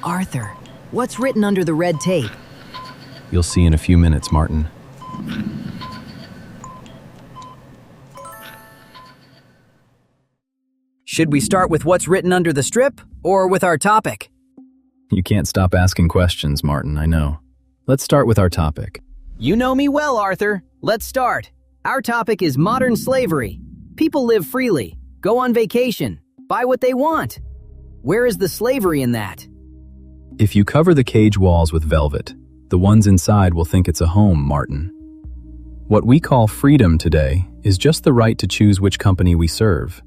Arthur, what's written under the red tape? You'll see in a few minutes, Martin. Should we start with what's written under the strip, or with our topic? You can't stop asking questions, Martin, I know. Let's start with our topic. You know me well, Arthur. Let's start. Our topic is modern slavery. People live freely, go on vacation, buy what they want. Where is the slavery in that? If you cover the cage walls with velvet, the ones inside will think it's a home, Martin. What we call freedom today is just the right to choose which company we serve.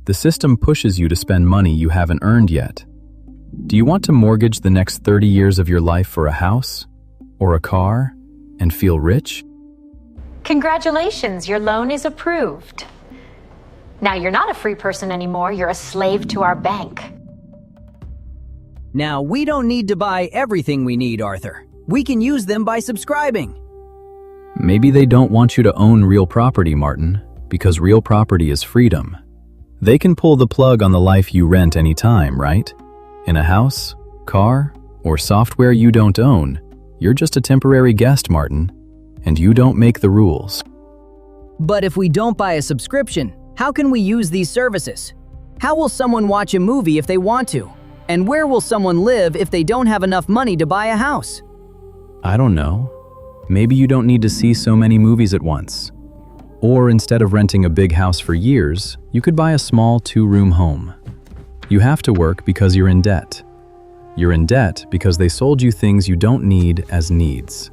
The system pushes you to spend money you haven't earned yet. Do you want to mortgage the next 30 years of your life for a house or a car and feel rich? Congratulations, your loan is approved. Now you're not a free person anymore, you're a slave to our bank. Now, we don't need to buy everything we need, Arthur. We can use them by subscribing. Maybe they don't want you to own real property, Martin, because real property is freedom. They can pull the plug on the life you rent anytime, right? In a house, car, or software you don't own, you're just a temporary guest, Martin, and you don't make the rules. But if we don't buy a subscription, how can we use these services? How will someone watch a movie if they want to? And where will someone live if they don't have enough money to buy a house? I don't know. Maybe you don't need to see so many movies at once. Or instead of renting a big house for years, you could buy a small 2-room home. You have to work because you're in debt. You're in debt because they sold you things you don't need as needs.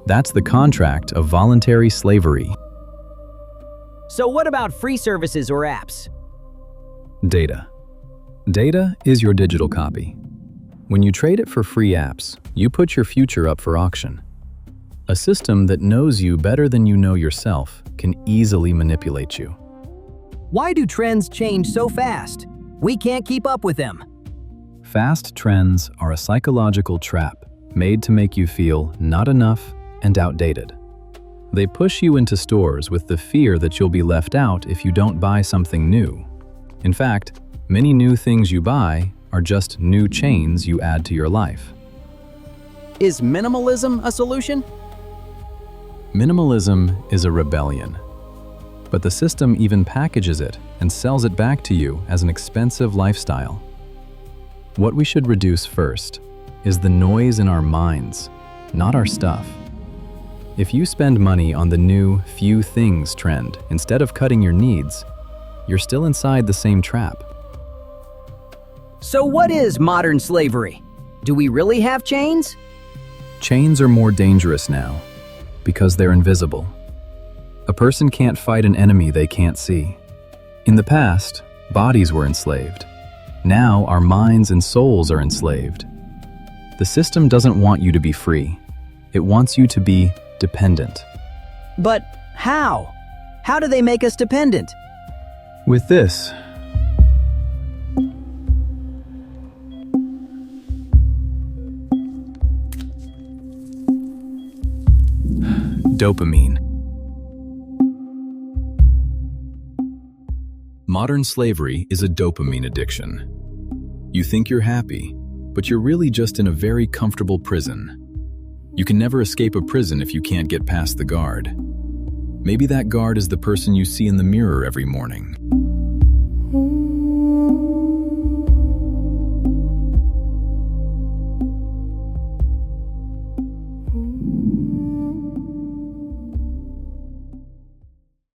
That's the contract of voluntary slavery. So what about free services or apps? Data. Data is your digital copy. When you trade it for free apps, you put your future up for auction. A system that knows you better than you know yourself can easily manipulate you. Why do trends change so fast? We can't keep up with them. Fast trends are a psychological trap made to make you feel not enough and outdated. They push you into stores with the fear that you'll be left out if you don't buy something new. In fact, many new things you buy are just new chains you add to your life. Is minimalism a solution? Minimalism is a rebellion, but the system even packages it and sells it back to you as an expensive lifestyle. What we should reduce first is the noise in our minds, not our stuff. If you spend money on the new few things trend instead of cutting your needs, you're still inside the same trap. So what is modern slavery? Do we really have chains? Chains are more dangerous now because they're invisible. A person can't fight an enemy they can't see. In the past, bodies were enslaved. Now our minds and souls are enslaved. The system doesn't want you to be free. It wants you to be dependent. But how? How do they make us dependent? With this, dopamine. Modern slavery is a dopamine addiction. You think you're happy, but you're really just in a very comfortable prison. You can never escape a prison if you can't get past the guard. Maybe that guard is the person you see in the mirror every morning.